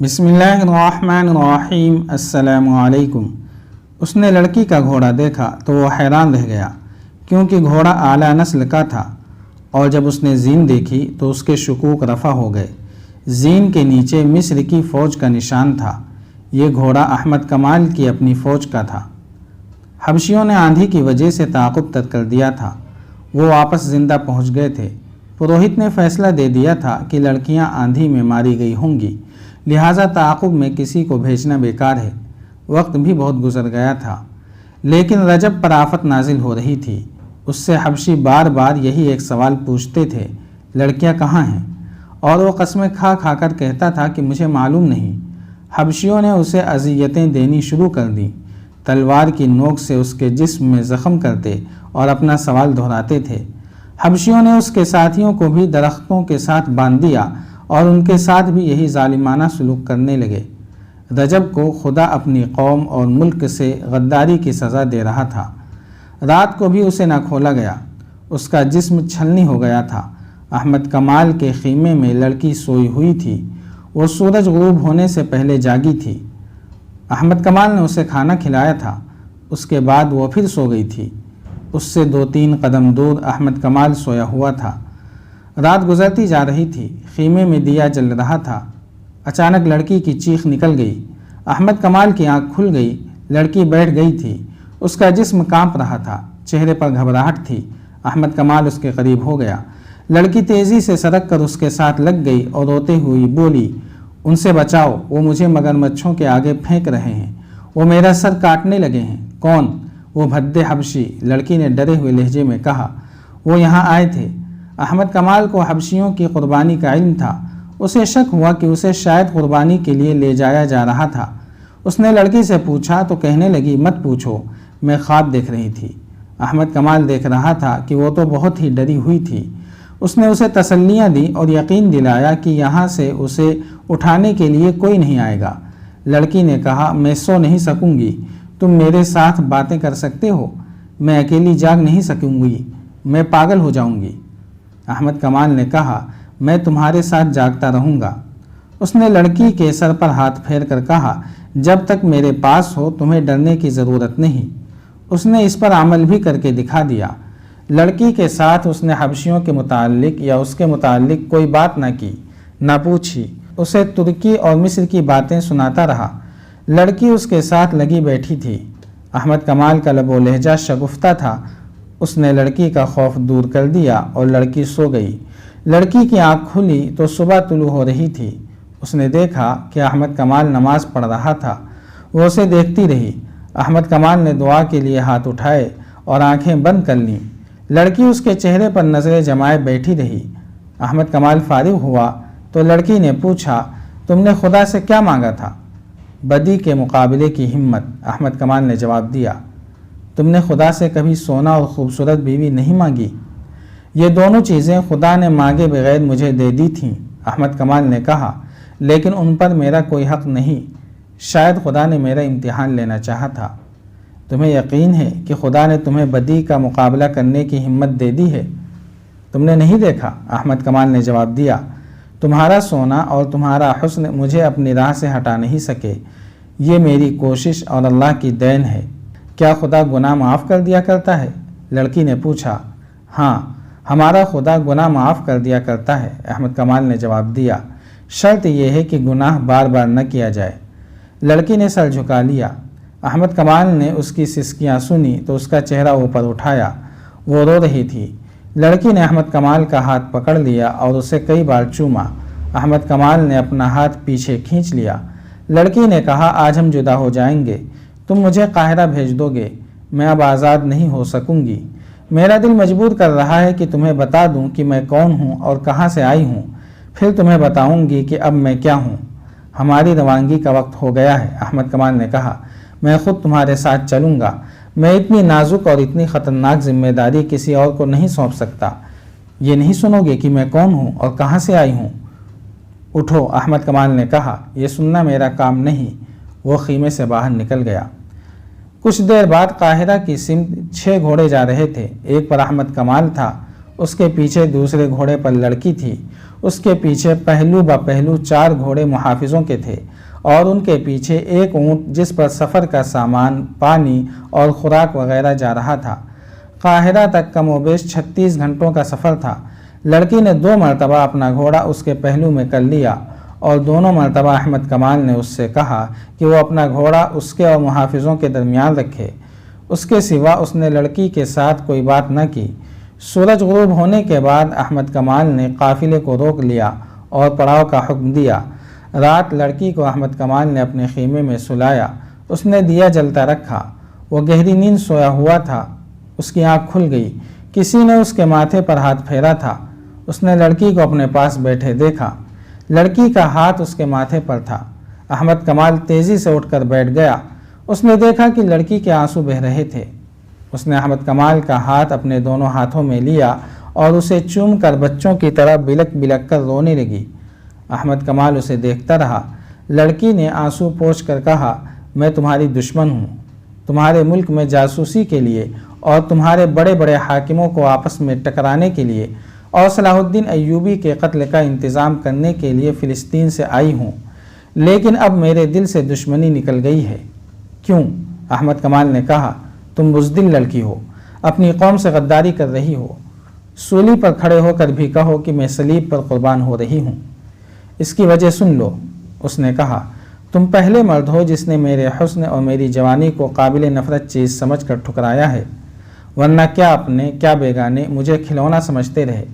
بسم اللہ الرحمن الرحیم۔ السلام علیکم۔ اس نے لڑکی کا گھوڑا دیکھا تو وہ حیران رہ گیا، کیونکہ گھوڑا اعلیٰ نسل کا تھا، اور جب اس نے زین دیکھی تو اس کے شکوک رفع ہو گئے۔ زین کے نیچے مصر کی فوج کا نشان تھا۔ یہ گھوڑا احمد کمال کی اپنی فوج کا تھا۔ حبشیوں نے آندھی کی وجہ سے تعاقب ترک کر دیا تھا۔ وہ واپس زندہ پہنچ گئے تھے۔ پروہت نے فیصلہ دے دیا تھا کہ لڑکیاں آندھی میں ماری گئی ہوں گی، لہٰذا تعاقب میں کسی کو بھیجنا بیکار ہے۔ وقت بھی بہت گزر گیا تھا، لیکن رجب پر آفت نازل ہو رہی تھی۔ اس سے حبشی بار بار یہی ایک سوال پوچھتے تھے، لڑکیاں کہاں ہیں؟ اور وہ قسمیں کھا کھا کر کہتا تھا کہ مجھے معلوم نہیں۔ حبشیوں نے اسے اذیتیں دینی شروع کر دیں، تلوار کی نوک سے اس کے جسم میں زخم کرتے اور اپنا سوال دہراتے تھے۔ حبشیوں نے اس کے ساتھیوں کو بھی درختوں کے ساتھ باندھ دیا اور ان کے ساتھ بھی یہی ظالمانہ سلوک کرنے لگے۔ رجب کو خدا اپنی قوم اور ملک سے غداری کی سزا دے رہا تھا۔ رات کو بھی اسے نہ کھولا گیا، اس کا جسم چھلنی ہو گیا تھا۔ احمد کمال کے خیمے میں لڑکی سوئی ہوئی تھی، وہ سورج غروب ہونے سے پہلے جاگی تھی۔ احمد کمال نے اسے کھانا کھلایا تھا، اس کے بعد وہ پھر سو گئی تھی۔ اس سے 2-3 قدم دور احمد کمال سویا ہوا تھا۔ رات گزرتی جا رہی تھی، خیمے میں دیا جل رہا تھا۔ اچانک لڑکی کی چیخ نکل گئی۔ احمد کمال کی آنکھ کھل گئی، لڑکی بیٹھ گئی تھی، اس کا جسم کانپ رہا تھا، چہرے پر گھبراہٹ تھی۔ احمد کمال اس کے قریب ہو گیا۔ لڑکی تیزی سے سرک کر اس کے ساتھ لگ گئی اور روتے ہوئی بولی، ان سے بچاؤ، وہ مجھے مگرمچھوں کے آگے پھینک رہے ہیں، وہ میرا سر کاٹنے لگے ہیں۔ کون؟ وہ بھدے حبشی، لڑکی نے ڈرے ہوئے لہجے میں کہا۔ وہ یہاں آئے تھے۔ احمد کمال کو حبشیوں کی قربانی کا علم تھا۔ اسے شک ہوا کہ اسے شاید قربانی کے لیے لے جایا جا رہا تھا۔ اس نے لڑکی سے پوچھا تو کہنے لگی، مت پوچھو، میں خواب دیکھ رہی تھی۔ احمد کمال دیکھ رہا تھا کہ وہ تو بہت ہی ڈری ہوئی تھی۔ اس نے اسے تسلیاں دی اور یقین دلایا کہ یہاں سے اسے اٹھانے کے لیے کوئی نہیں آئے گا۔ لڑکی نے کہا، میں سو نہیں سکوں گی، تم میرے ساتھ باتیں کر سکتے ہو، میں اکیلی جاگ نہیں سکوں گی، میں پاگل ہو جاؤں گی۔ احمد کمال نے کہا، میں تمہارے ساتھ جاگتا رہوں گا۔ اس نے لڑکی کے سر پر ہاتھ پھیر کر کہا، جب تک میرے پاس ہو تمہیں ڈرنے کی ضرورت نہیں۔ اس نے اس پر عمل بھی کر کے دکھا دیا۔ لڑکی کے ساتھ اس نے حبشیوں کے متعلق یا اس کے متعلق کوئی بات نہ کی، نہ پوچھی۔ اسے ترکی اور مصر کی باتیں سناتا رہا۔ لڑکی اس کے ساتھ لگی بیٹھی تھی۔ احمد کمال کا لب و لہجہ شگفتہ تھا۔ اس نے لڑکی کا خوف دور کر دیا اور لڑکی سو گئی۔ لڑکی کی آنکھ کھلی تو صبح طلوع ہو رہی تھی۔ اس نے دیکھا کہ احمد کمال نماز پڑھ رہا تھا۔ وہ اسے دیکھتی رہی۔ احمد کمال نے دعا کے لیے ہاتھ اٹھائے اور آنکھیں بند کر لیں۔ لڑکی اس کے چہرے پر نظریں جمائے بیٹھی رہی۔ احمد کمال فارغ ہوا تو لڑکی نے پوچھا، تم نے خدا سے کیا مانگا تھا؟ بدی کے مقابلے کی ہمت، احمد کمال نے جواب دیا۔ تم نے خدا سے کبھی سونا اور خوبصورت بیوی نہیں مانگی؟ یہ دونوں چیزیں خدا نے مانگے بغیر مجھے دے دی تھیں، احمد کمال نے کہا، لیکن ان پر میرا کوئی حق نہیں۔ شاید خدا نے میرا امتحان لینا چاہا تھا۔ تمہیں یقین ہے کہ خدا نے تمہیں بدی کا مقابلہ کرنے کی ہمت دے دی ہے؟ تم نے نہیں دیکھا، احمد کمال نے جواب دیا۔ تمہارا سونا اور تمہارا حسن مجھے اپنی راہ سے ہٹا نہیں سکے۔ یہ میری کوشش اور اللہ کی دین ہے۔ کیا خدا گناہ معاف کر دیا کرتا ہے؟ لڑکی نے پوچھا۔ ہاں، ہمارا خدا گناہ معاف کر دیا کرتا ہے، احمد کمال نے جواب دیا۔ شرط یہ ہے کہ گناہ بار بار نہ کیا جائے۔ لڑکی نے سر جھکا لیا۔ احمد کمال نے اس کی سسکیاں سنی تو اس کا چہرہ اوپر اٹھایا۔ وہ رو رہی تھی۔ لڑکی نے احمد کمال کا ہاتھ پکڑ لیا اور اسے کئی بار چوما۔ احمد کمال نے اپنا ہاتھ پیچھے کھینچ لیا۔ لڑکی نے کہا، آج ہم جدا ہو جائیں گے، تم مجھے قاہرہ بھیج دو گے، میں اب آزاد نہیں ہو سکوں گی۔ میرا دل مجبور کر رہا ہے کہ تمہیں بتا دوں کہ میں کون ہوں اور کہاں سے آئی ہوں، پھر تمہیں بتاؤں گی کہ اب میں کیا ہوں۔ ہماری روانگی کا وقت ہو گیا ہے، احمد کمال نے کہا۔ میں خود تمہارے ساتھ چلوں گا۔ میں اتنی نازک اور اتنی خطرناک ذمہ داری کسی اور کو نہیں سونپ سکتا۔ یہ نہیں سنو گے کہ میں کون ہوں اور کہاں سے آئی ہوں؟ اٹھو، احمد کمال نے کہا، یہ سننا میرا کام نہیں۔ وہ خیمے سے باہر نکل گیا۔ کچھ دیر بعد قاہرہ کی سمت 6 گھوڑے جا رہے تھے۔ ایک پر احمد کمال تھا، اس کے پیچھے دوسرے گھوڑے پر لڑکی تھی، اس کے پیچھے پہلو بہ پہلو 4 گھوڑے محافظوں کے تھے اور ان کے پیچھے ایک اونٹ جس پر سفر کا سامان، پانی اور خوراک وغیرہ جا رہا تھا۔ قاہرہ تک کم و بیش 36 گھنٹوں کا سفر تھا۔ لڑکی نے 2 مرتبہ اپنا گھوڑا اس کے پہلو میں کر لیا اور دونوں مرتبہ احمد کمال نے اس سے کہا کہ وہ اپنا گھوڑا اس کے اور محافظوں کے درمیان رکھے۔ اس کے سوا اس نے لڑکی کے ساتھ کوئی بات نہ کی۔ سورج غروب ہونے کے بعد احمد کمال نے قافلے کو روک لیا اور پڑاؤ کا حکم دیا۔ رات لڑکی کو احمد کمال نے اپنے خیمے میں سلایا۔ اس نے دیا جلتا رکھا۔ وہ گہری نیند سویا ہوا تھا۔ اس کی آنکھ کھل گئی۔ کسی نے اس کے ماتھے پر ہاتھ پھیرا تھا۔ اس نے لڑکی کو اپنے پاس بیٹھے دیکھا۔ لڑکی کا ہاتھ اس کے ماتھے پر تھا۔ احمد کمال تیزی سے اٹھ کر بیٹھ گیا۔ اس نے دیکھا کہ لڑکی کے آنسو بہہ رہے تھے۔ اس نے احمد کمال کا ہاتھ اپنے دونوں ہاتھوں میں لیا اور اسے چوم کر بچوں کی طرح بلک بلک کر رونے لگی۔ احمد کمال اسے دیکھتا رہا۔ لڑکی نے آنسو پوچھ کر کہا، میں تمہاری دشمن ہوں۔ تمہارے ملک میں جاسوسی کے لیے اور تمہارے بڑے بڑے حاکموں کو آپس میں ٹکرانے کے لیے اور صلاح الدین ایوبی کے قتل کا انتظام کرنے کے لیے فلسطین سے آئی ہوں، لیکن اب میرے دل سے دشمنی نکل گئی ہے۔ کیوں؟ احمد کمال نے کہا، تم بزدل لڑکی ہو، اپنی قوم سے غداری کر رہی ہو۔ سولی پر کھڑے ہو کر بھی کہو کہ میں صلیب پر قربان ہو رہی ہوں۔ اس کی وجہ سن لو۔ اس نے کہا، تم پہلے مرد ہو جس نے میرے حسن اور میری جوانی کو قابل نفرت چیز سمجھ کر ٹھکرایا ہے، ورنہ کیا اپنے کیا بیگانے مجھے کھلونا سمجھتے رہے۔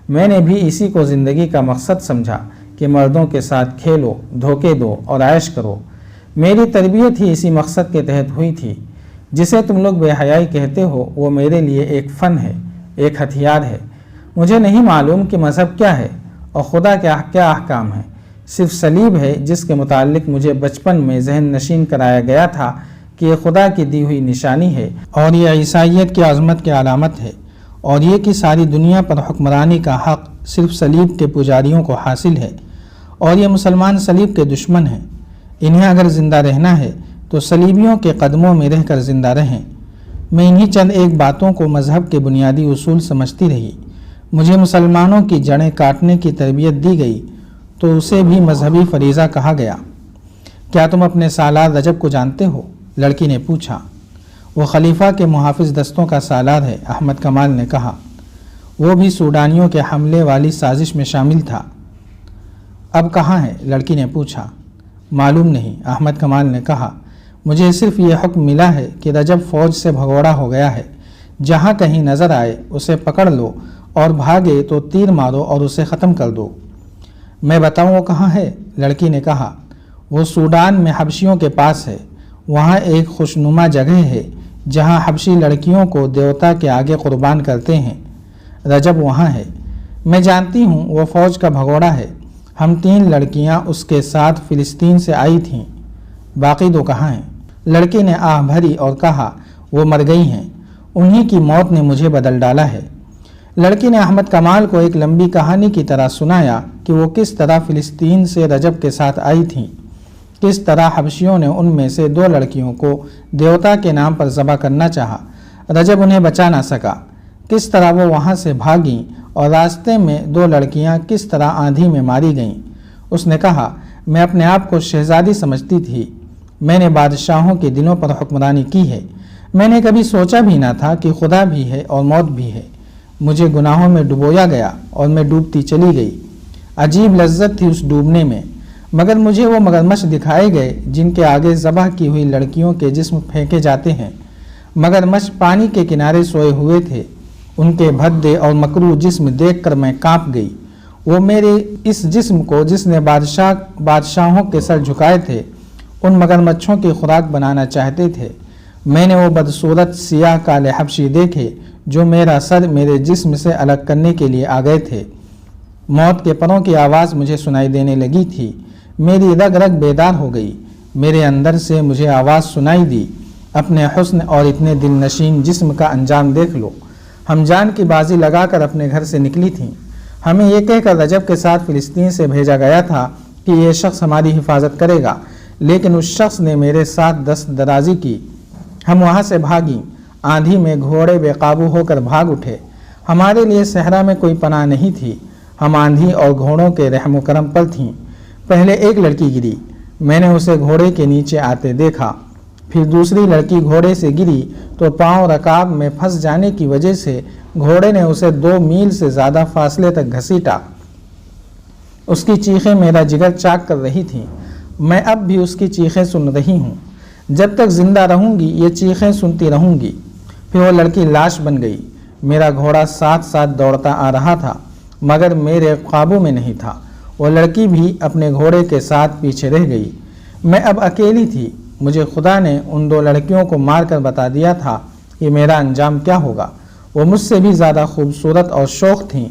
میں نے بھی اسی کو زندگی کا مقصد سمجھا کہ مردوں کے ساتھ کھیلو، دھوکے دو اور عیش کرو۔ میری تربیت ہی اسی مقصد کے تحت ہوئی تھی۔ جسے تم لوگ بے حیائی کہتے ہو وہ میرے لیے ایک فن ہے، ایک ہتھیار ہے۔ مجھے نہیں معلوم کہ مذہب کیا ہے اور خدا کیا احکام ہے۔ صرف صلیب ہے جس کے متعلق مجھے بچپن میں ذہن نشین کرایا گیا تھا کہ یہ خدا کی دی ہوئی نشانی ہے اور یہ عیسائیت کی عظمت کی علامت ہے، اور یہ کہ ساری دنیا پر حکمرانی کا حق صرف صلیب کے پجاریوں کو حاصل ہے، اور یہ مسلمان صلیب کے دشمن ہیں۔ انہیں اگر زندہ رہنا ہے تو صلیبیوں کے قدموں میں رہ کر زندہ رہیں۔ میں انہی چند ایک باتوں کو مذہب کے بنیادی اصول سمجھتی رہی۔ مجھے مسلمانوں کی جڑیں کاٹنے کی تربیت دی گئی تو اسے بھی مذہبی فریضہ کہا گیا۔ کیا تم اپنے سالار رجب کو جانتے ہو؟ لڑکی نے پوچھا۔ وہ خلیفہ کے محافظ دستوں کا سالار ہے، احمد کمال نے کہا۔ وہ بھی سوڈانیوں کے حملے والی سازش میں شامل تھا۔ اب کہاں ہے؟ لڑکی نے پوچھا۔ معلوم نہیں، احمد کمال نے کہا۔ مجھے صرف یہ حکم ملا ہے کہ رجب فوج سے بھگوڑا ہو گیا ہے۔ جہاں کہیں نظر آئے اسے پکڑ لو اور بھاگے تو تیر مارو اور اسے ختم کر دو۔ میں بتاؤں وہ کہاں ہے؟ لڑکی نے کہا۔ وہ سوڈان میں حبشیوں کے پاس ہے۔ وہاں ایک خوشنما جگہ ہے جہاں حبشی لڑکیوں کو دیوتا کے آگے قربان کرتے ہیں۔ رجب وہاں ہے۔ میں جانتی ہوں وہ فوج کا بھگوڑا ہے۔ ہم 3 لڑکیاں اس کے ساتھ فلسطین سے آئی تھیں۔ باقی 2 کہاں ہیں؟ لڑکی نے آہ بھری اور کہا، وہ مر گئی ہیں۔ انہی کی موت نے مجھے بدل ڈالا ہے۔ لڑکی نے احمد کمال کو ایک لمبی کہانی کی طرح سنایا کہ وہ کس طرح فلسطین سے رجب کے ساتھ آئی تھیں، کس طرح حبشیوں نے ان میں سے 2 لڑکیوں کو دیوتا کے نام پر ذبح کرنا چاہا، رجب انہیں بچا نہ سکا، کس طرح وہ وہاں سے بھاگیں اور راستے میں 2 لڑکیاں کس طرح آندھی میں ماری گئیں۔ اس نے کہا، میں اپنے آپ کو شہزادی سمجھتی تھی۔ میں نے بادشاہوں کے دلوں پر حکمرانی کی ہے۔ میں نے کبھی سوچا بھی نہ تھا کہ خدا بھی ہے اور موت بھی ہے۔ مجھے گناہوں میں ڈبویا گیا اور میں ڈوبتی چلی گئی۔ عجیب لذت تھی اس ڈوبنے میں، مگر مجھے وہ مگرمچھ دکھائے گئے جن کے آگے ذبح کی ہوئی لڑکیوں کے جسم پھینکے جاتے ہیں۔ مگرمچھ پانی کے کنارے سوئے ہوئے تھے۔ ان کے بھدے اور مکروہ جسم دیکھ کر میں کانپ گئی۔ وہ میرے اس جسم کو جس نے بادشاہوں کے سر جھکائے تھے ان مگرمچھوں کی خوراک بنانا چاہتے تھے۔ میں نے وہ بدصورت سیاہ کالے حبشی دیکھے جو میرا سر میرے جسم سے الگ کرنے کے لیے آ گئے تھے۔ موت کے پروں کی آواز مجھے سنائی دینے لگی تھی۔ میری رگ رگ بیدار ہو گئی۔ میرے اندر سے مجھے آواز سنائی دی، اپنے حسن اور اتنے دل نشین جسم کا انجام دیکھ لو۔ ہم جان کی بازی لگا کر اپنے گھر سے نکلی تھیں۔ ہمیں یہ کہہ کر رجب کے ساتھ فلسطین سے بھیجا گیا تھا کہ یہ شخص ہماری حفاظت کرے گا، لیکن اس شخص نے میرے ساتھ دست درازی کی۔ ہم وہاں سے بھاگیں۔ آندھی میں گھوڑے بے قابو ہو کر بھاگ اٹھے۔ ہمارے لیے صحرا میں کوئی پناہ نہیں تھی، ہم آندھی اور گھوڑوں کے رحم و کرم پر تھیں۔ پہلے ایک لڑکی گری، میں نے اسے گھوڑے کے نیچے آتے دیکھا، پھر دوسری لڑکی گھوڑے سے گری تو پاؤں رکاب میں پھنس جانے کی وجہ سے گھوڑے نے اسے 2 میل سے زیادہ فاصلے تک گھسیٹا۔ اس کی چیخیں میرا جگر چاک کر رہی تھیں۔ میں اب بھی اس کی چیخیں سن رہی ہوں، جب تک زندہ رہوں گی یہ چیخیں سنتی رہوں گی۔ پھر وہ لڑکی لاش بن گئی۔ میرا گھوڑا ساتھ ساتھ دوڑتا آ رہا تھا مگر میرے قابو میں نہیں تھا۔ وہ لڑکی بھی اپنے گھوڑے کے ساتھ پیچھے رہ گئی۔ میں اب اکیلی تھی۔ مجھے خدا نے ان 2 لڑکیوں کو مار کر بتا دیا تھا کہ میرا انجام کیا ہوگا۔ وہ مجھ سے بھی زیادہ خوبصورت اور شوخ تھیں،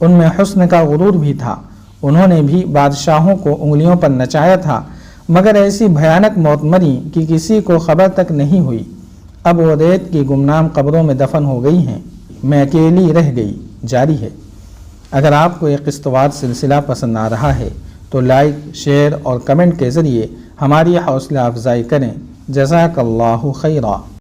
ان میں حسن کا غرور بھی تھا۔ انہوں نے بھی بادشاہوں کو انگلیوں پر نچایا تھا مگر ایسی بھیانک موت مری کہ کسی کو خبر تک نہیں ہوئی۔ اب وہ ریت کی گمنام قبروں میں دفن ہو گئی ہیں، میں اکیلی رہ گئی۔ جاری ہے۔ اگر آپ کو یہ قسط وار سلسلہ پسند آ رہا ہے تو لائک، شیئر اور کمنٹ کے ذریعے ہماری حوصلہ افزائی کریں۔ جزاک اللہ خیرا۔